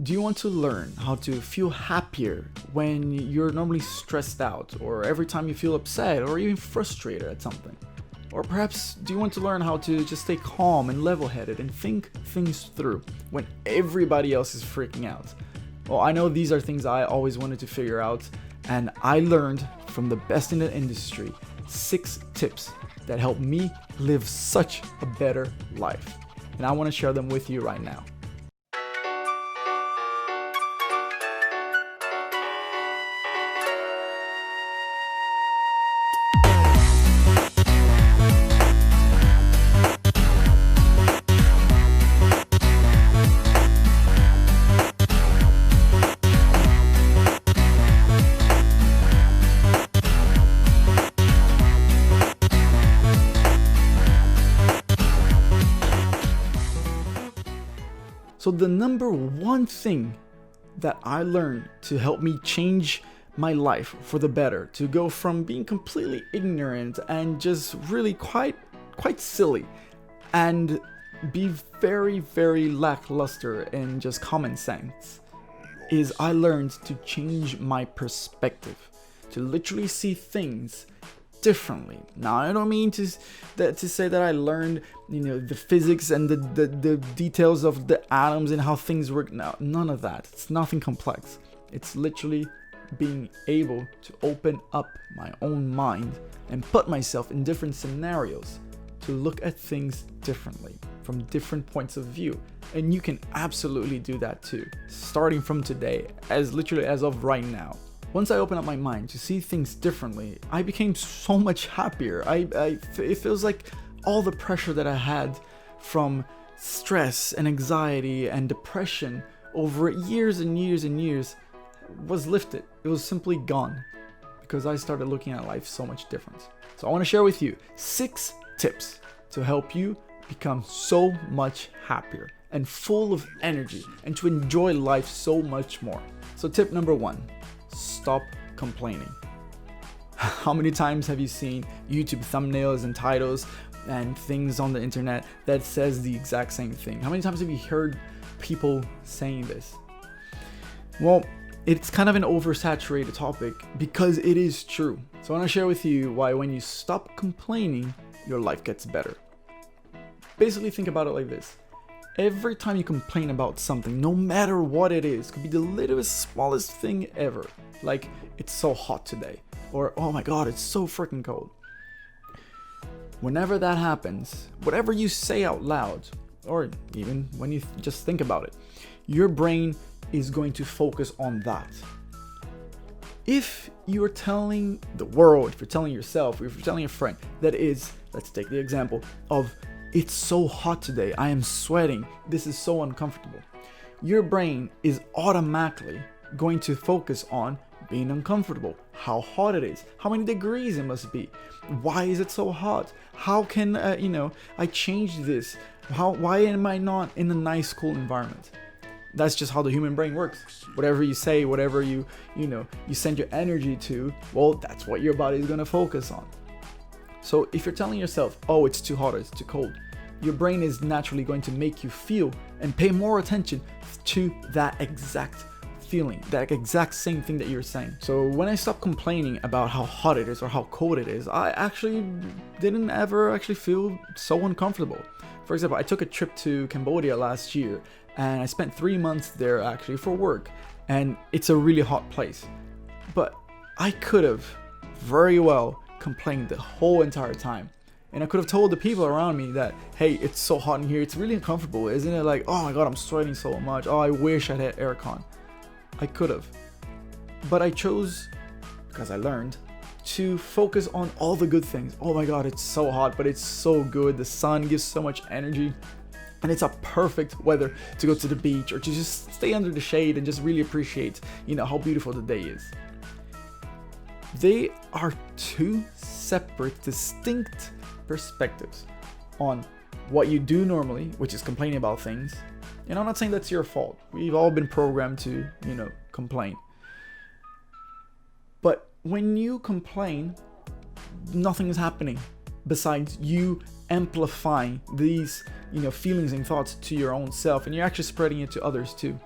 Do you want to learn how to feel happier when you're normally stressed out, or every time you feel upset, or even frustrated at something? Or perhaps do you want to learn how to just stay calm and level-headed and think things through when everybody else is freaking out? Well, I know these are things I always wanted to figure out, and I learned from the best in the industry 6 tips that help me live such a better life. And I want to share them with you right now. So the number one thing that I learned to help me change my life for the better, to go from being completely ignorant and just really quite silly and be very, very lackluster in just common sense, is I learned to change my perspective, to literally see things differently. Now, I don't mean to say that I learned, the physics and the details of the atoms and how things work. No, none of that. It's nothing complex. It's literally being able to open up my own mind and put myself in different scenarios to look at things differently from different points of view. And you can absolutely do that too, starting from today, as literally as of right now. Once I opened up my mind to see things differently, I became so much happier. It feels like all the pressure that I had from stress and anxiety and depression over years and years and years was lifted. It was simply gone because I started looking at life so much different. So I want to share with you 6 tips to help you become so much happier and full of energy and to enjoy life so much more. So tip number 1. Stop complaining. How many times have you seen YouTube thumbnails and titles and things on the internet that says the exact same thing? How many times have you heard people saying this? Well, it's kind of an oversaturated topic because it is true. So I want to share with you why when you stop complaining, your life gets better. Basically, think about it like this. Every time you complain about something, no matter what it is, could be the littlest, smallest thing ever. Like, it's so hot today. Or, oh my god, it's so freaking cold. Whenever that happens, whatever you say out loud, or even when you just think about it, your brain is going to focus on that. If you're telling the world, if you're telling yourself, or if you're telling a friend, that is, let's take the example of, it's so hot today, I am sweating, this is so uncomfortable. Your brain is automatically going to focus on being uncomfortable, how hot it is, how many degrees it must be, why is it so hot, how can I change this, why am I not in a nice cool environment? That's just how the human brain works. Whatever you say, whatever you send your energy to, well, that's what your body is going to focus on. So if you're telling yourself, oh, it's too hot or it's too cold, your brain is naturally going to make you feel and pay more attention to that exact feeling, that exact same thing that you're saying. So when I stopped complaining about how hot it is or how cold it is, I actually didn't ever feel so uncomfortable. For example, I took a trip to Cambodia last year and I spent 3 months there actually for work, and it's a really hot place. But I could have very well complained the whole entire time, and I could have told the people around me that, hey, it's so hot in here, it's really uncomfortable, isn't it? Like, oh my god, I'm sweating so much, oh, I wish I had aircon. I could have, but I chose, because I learned, to focus on all the good things. Oh my god, it's so hot, but it's so good, the sun gives so much energy, and it's a perfect weather to go to the beach or to just stay under the shade and just really appreciate how beautiful the day is. They are 2 separate, distinct perspectives on what you do normally, which is complaining about things. And I'm not saying that's your fault. We've all been programmed to, complain. But when you complain, nothing is happening besides you amplifying these, feelings and thoughts to your own self, and you're actually spreading it to others too.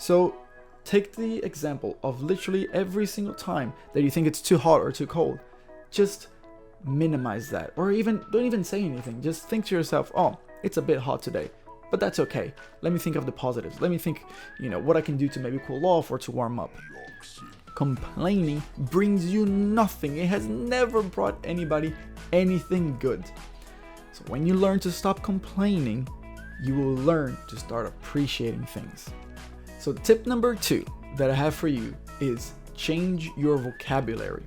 So take the example of literally every single time that you think it's too hot or too cold. Just minimize that, or even don't even say anything. Just think to yourself, oh, it's a bit hot today, but that's okay. Let me think of the positives. Let me think, what I can do to maybe cool off or to warm up. Complaining brings you nothing. It has never brought anybody anything good. So when you learn to stop complaining, you will learn to start appreciating things. So tip number 2 that I have for you is change your vocabulary.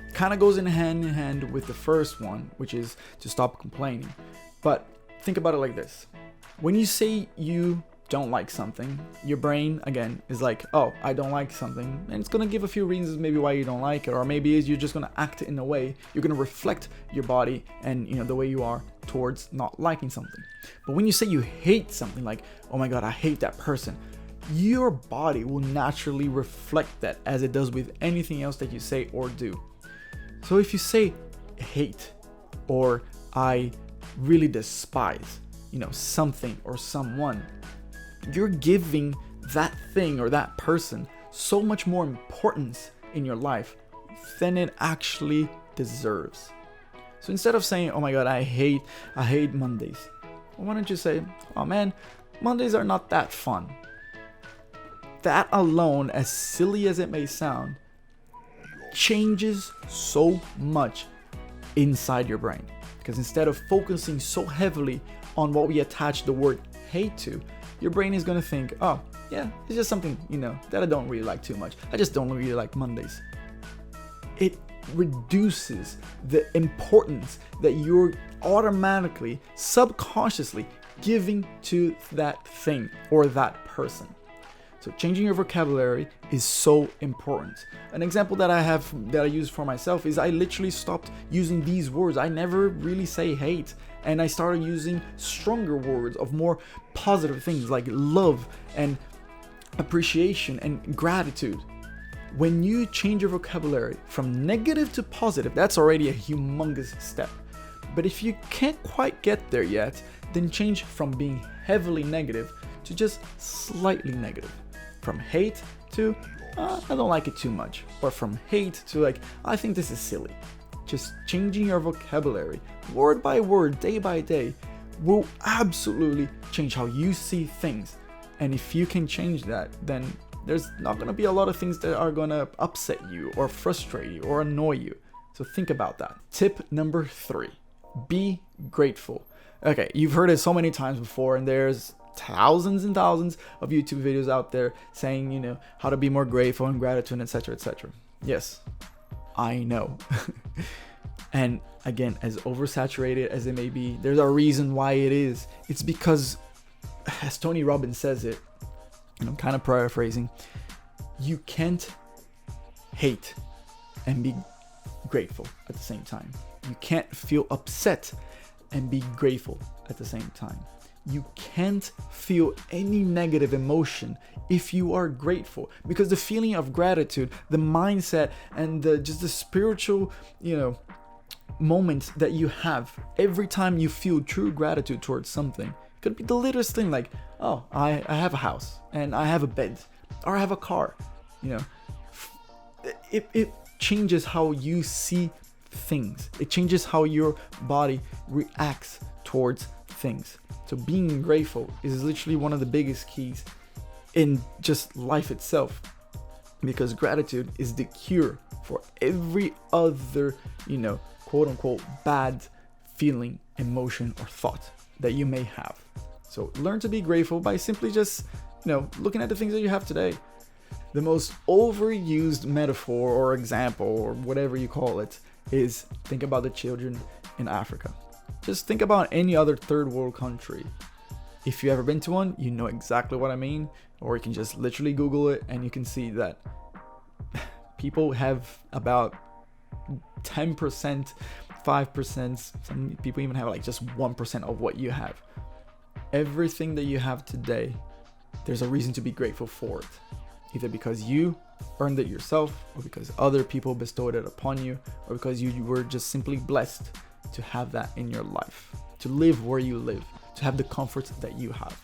It kind of goes hand in hand with the first one, which is to stop complaining. But think about it like this. When you say you don't like something, your brain again is like, oh, I don't like something, and it's gonna give a few reasons maybe why you don't like it, or maybe you're just gonna act in a way, you're gonna reflect your body and the way you are towards not liking something. But when you say you hate something, like, oh my god, I hate that person, your body will naturally reflect that, as it does with anything else that you say or do. So if you say hate, or I really despise something or someone, you're giving that thing or that person so much more importance in your life than it actually deserves. So instead of saying, oh my god, I hate Mondays, why don't you say, oh man, Mondays are not that fun. That alone, as silly as it may sound, changes so much inside your brain. Because instead of focusing so heavily on what we attach the word hate to, your brain is going to think, oh, yeah, it's just something, that I don't really like too much. I just don't really like Mondays. It reduces the importance that you're automatically, subconsciously giving to that thing or that person. So changing your vocabulary is so important. An example that I use for myself is I literally stopped using these words. I never really say hate, and I started using stronger words of more positive things like love and appreciation and gratitude. When you change your vocabulary from negative to positive, that's already a humongous step. But if you can't quite get there yet, then change from being heavily negative to just slightly negative. From hate to, I don't like it too much. Or from hate to like, I think this is silly. Just changing your vocabulary, word by word, day by day, will absolutely change how you see things. And if you can change that, then there's not going to be a lot of things that are going to upset you or frustrate you or annoy you. So think about that. Tip number 3, be grateful. Okay, you've heard it so many times before, and there's thousands and thousands of YouTube videos out there saying, how to be more grateful and gratitude, etc., etc. Yes, I know. And again, as oversaturated as it may be, there's a reason why it is. It's because, as Tony Robbins says it, and I'm kind of paraphrasing, you can't hate and be grateful at the same time. You can't feel upset and be grateful at the same time. You can't feel any negative emotion if you are grateful, because the feeling of gratitude, the mindset, and just the spiritual, moment that you have every time you feel true gratitude towards something. It could be the littlest thing, like, oh, I have a house and I have a bed, or I have a car. It changes how you see things. It changes how your body reacts towards things. So being grateful is literally one of the biggest keys in just life itself, because gratitude is the cure for every other, quote unquote, bad feeling, emotion, or thought that you may have. So learn to be grateful by simply just, looking at the things that you have today. The most overused metaphor or example, or whatever you call it, is think about the children in Africa. Just think about any other third world country. If you've ever been to one, you know exactly what I mean. Or you can just literally Google it and you can see that people have about 10%, 5%, some people even have like just 1% of what you have. Everything that you have today, there's a reason to be grateful for it. Either because you earned it yourself, or because other people bestowed it upon you, or because you were just simply blessed to have that in your life, to live where you live, to have the comforts that you have.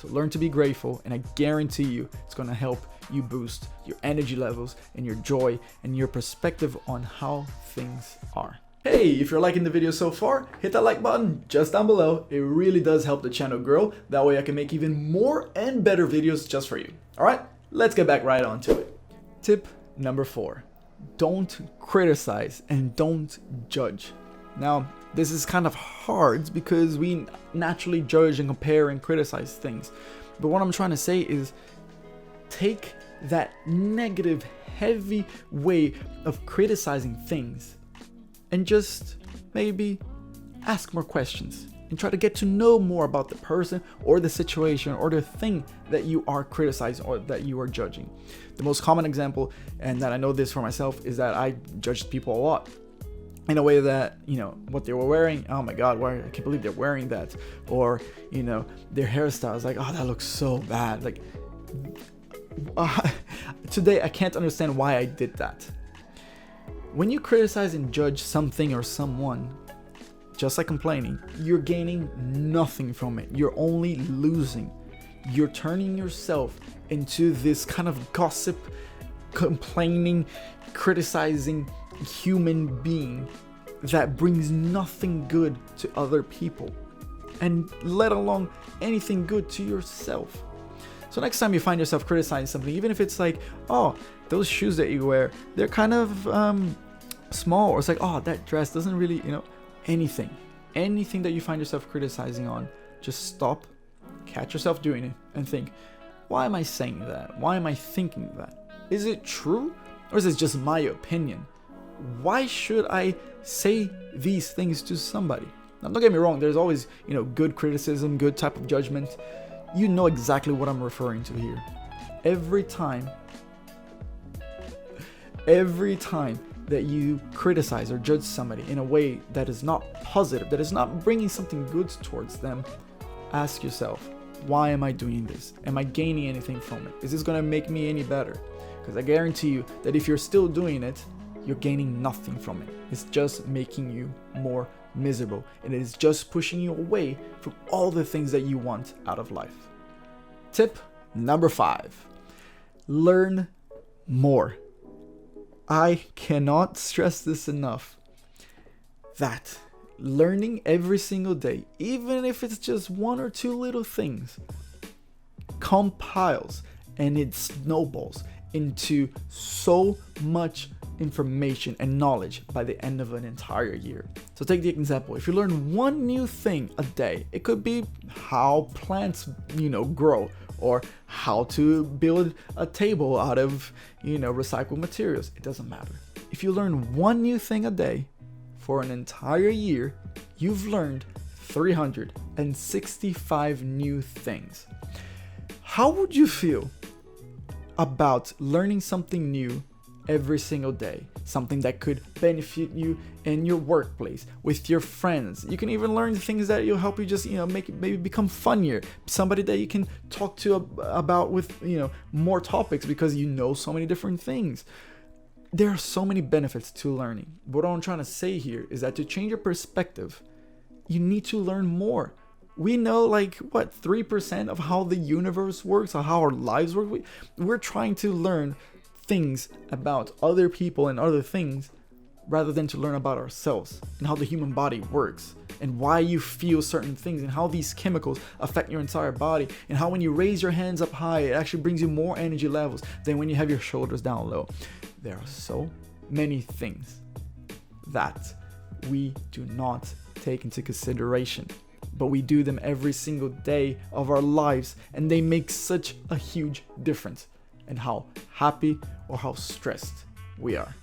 So learn to be grateful, and I guarantee you it's going to help you boost your energy levels and your joy and your perspective on how things are. Hey, if you're liking the video so far, hit that like button just down below. It really does help the channel grow. That way I can make even more and better videos just for you. All right, let's get back right on to it. Tip number 4, don't criticize and don't judge. Now, this is kind of hard because we naturally judge and compare and criticize things. But what I'm trying to say is take that negative, heavy way of criticizing things and just maybe ask more questions and try to get to know more about the person or the situation or the thing that you are criticizing or that you are judging. The most common example, and that I know this for myself, is that I judged people a lot in a way that, you know, what they were wearing, oh my god, why, I can't believe they're wearing that, or, you know, their hairstyles, like, oh, that looks so bad. Like, today I can't understand why I did that. When you criticize and judge something or someone, just like complaining, you're gaining nothing from it. You're only losing. You're turning yourself into this kind of gossip, complaining, criticizing human being that brings nothing good to other people, and let alone anything good to yourself. So next time you find yourself criticizing something, even if it's like, oh, those shoes that you wear, they're kind of small, or it's like, oh, that dress doesn't really, you know, anything that you find yourself criticizing on, just stop, catch yourself doing it, and think, why am I saying that? Why am I thinking that? Is it true, or is it just my opinion? Why should I say these things to somebody? Now, don't get me wrong, there's always, you know, good criticism, good type of judgment. You know exactly what I'm referring to here. Every time that you criticize or judge somebody in a way that is not positive, that is not bringing something good towards them, ask yourself, why am I doing this? Am I gaining anything from it? Is this going to make me any better? Because I guarantee you that if you're still doing it, you're gaining nothing from it. It's just making you more miserable, and it is just pushing you away from all the things that you want out of life. Tip number 5, learn more. I cannot stress this enough, that learning every single day, even if it's just 1 or 2 little things, compiles and it snowballs into so much information and knowledge by the end of an entire year. So take the example, if you learn 1 new thing a day, it could be how plants, you know, grow, or how to build a table out of, you know, recycled materials. It doesn't matter. If you learn 1 new thing a day for an entire year, you've learned 365 new things. How would you feel about learning something new every single day? Something that could benefit you in your workplace, with your friends. You can even learn things that will help you just, you know, make it maybe become funnier. Somebody that you can talk to about with, you know, more topics, because you know so many different things. There are so many benefits to learning. What I'm trying to say here is that to change your perspective, you need to learn more. We know, like, what, 3% of how the universe works, or how our lives work. We're trying to learn things about other people and other things rather than to learn about ourselves and how the human body works and why you feel certain things and how these chemicals affect your entire body, and how when you raise your hands up high, it actually brings you more energy levels than when you have your shoulders down low. There are so many things that we do not take into consideration, but we do them every single day of our lives, and they make such a huge difference in how happy or how stressed we are.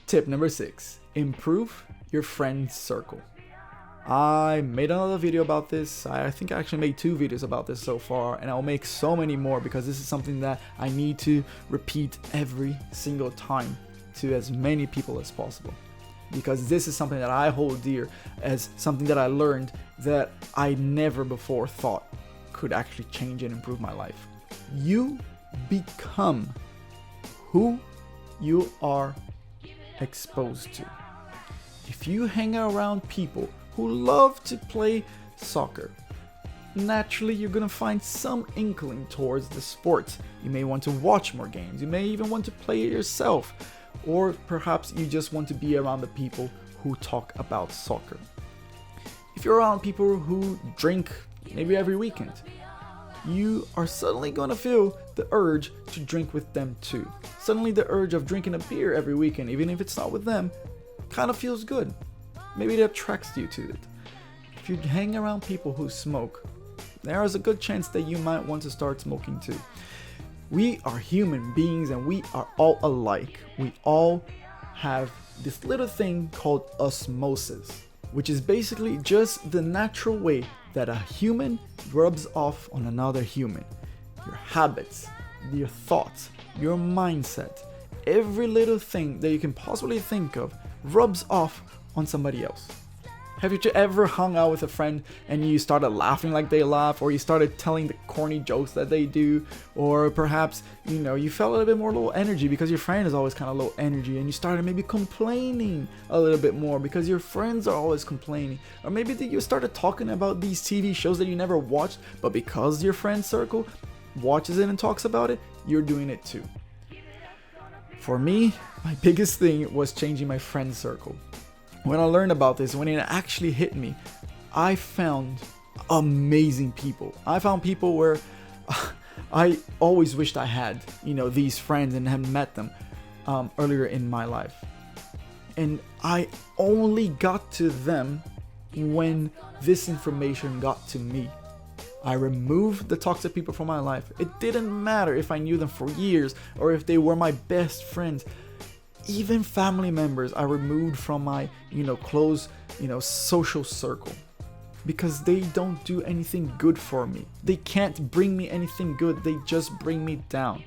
Tip number 6, improve your friend circle. I made another video about this. I think I actually made 2 videos about this so far, and I'll make so many more, because this is something that I need to repeat every single time to as many people as possible, because this is something that I hold dear, as something that I learned that I never before thought could actually change and improve my life. You become who you are exposed to. If you hang around people who love to play soccer, naturally you're gonna find some inkling towards the sport. You may want to watch more games, you may even want to play it yourself, or perhaps you just want to be around the people who talk about soccer. If you're around people who drink maybe every weekend, you are suddenly gonna feel the urge to drink with them too. Suddenly the urge of drinking a beer every weekend, even if it's not with them, kind of feels good. Maybe it attracts you to it. If you hang around people who smoke, there is a good chance that you might want to start smoking too. We are human beings and we are all alike. We all have this little thing called osmosis, which is basically just the natural way that a human rubs off on another human. Your habits, your thoughts, your mindset, every little thing that you can possibly think of rubs off on somebody else. Have you ever hung out with a friend and you started laughing like they laugh, or you started telling the corny jokes that they do, or perhaps, you felt a little bit more low energy because your friend is always kind of low energy, and you started maybe complaining a little bit more because your friends are always complaining, or maybe you started talking about these TV shows that you never watched, but because your friend circle watches it and talks about it, you're doing it too. For me, my biggest thing was changing my friend circle. When I learned about this, when it actually hit me, I found amazing people. I found people where I always wished I had, these friends and had met them earlier in my life. And I only got to them when this information got to me. I removed the toxic people from my life. It didn't matter if I knew them for years or if they were my best friends. Even family members I removed from my, close, social circle, because they don't do anything good for me. They can't bring me anything good. They just bring me down.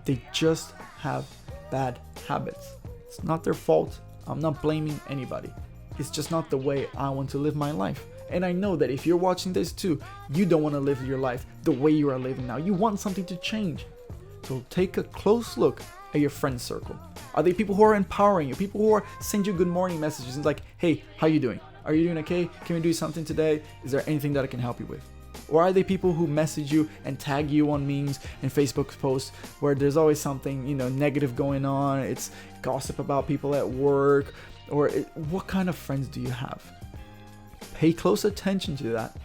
They just have bad habits. It's not their fault. I'm not blaming anybody. It's just not the way I want to live my life. And I know that if you're watching this too, you don't want to live your life the way you are living now. You want something to change. So take a close look at your friend circle. Are they people who are empowering you? People who are send you good morning messages and like, hey, how you doing? Are you doing okay? Can we do something today? Is there anything that I can help you with? Or are they people who message you and tag you on memes and Facebook posts where there's always something, negative going on? It's gossip about people at work, or what kind of friends do you have? Pay close attention to that,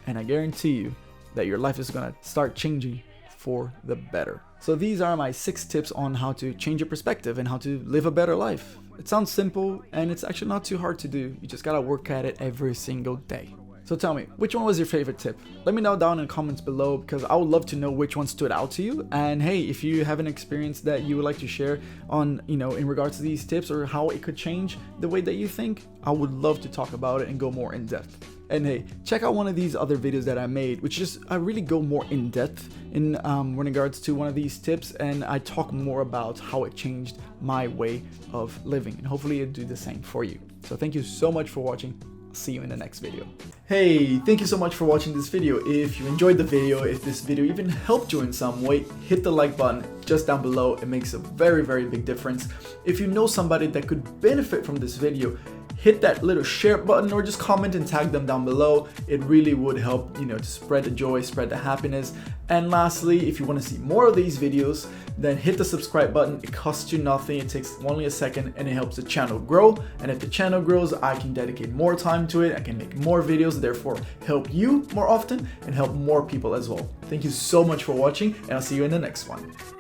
and I guarantee you that your life is gonna start changing for the better. So these are my 6 tips on how to change your perspective and how to live a better life. It sounds simple and it's actually not too hard to do. You just gotta work at it every single day. So tell me, which one was your favorite tip? Let me know down in the comments below, because I would love to know which one stood out to you. And hey, if you have an experience that you would like to share on, in regards to these tips or how it could change the way that you think, I would love to talk about it and go more in depth. And hey, check out one of these other videos that I made, which just I really go more in depth in regards to one of these tips, and I talk more about how it changed my way of living, and hopefully it'll do the same for you. So thank you so much for watching. I'll see you in the next video. Hey, thank you so much for watching this video. If you enjoyed the video, if this video even helped you in some way, hit the like button just down below. It makes a very, very big difference. If you know somebody that could benefit from this video, hit that little share button or just comment and tag them down below. It really would help, to spread the joy, spread the happiness. And lastly, if you want to see more of these videos, then hit the subscribe button. It costs you nothing. It takes only a second and it helps the channel grow. And if the channel grows, I can dedicate more time to it. I can make more videos, therefore help you more often and help more people as well. Thank you so much for watching, and I'll see you in the next one.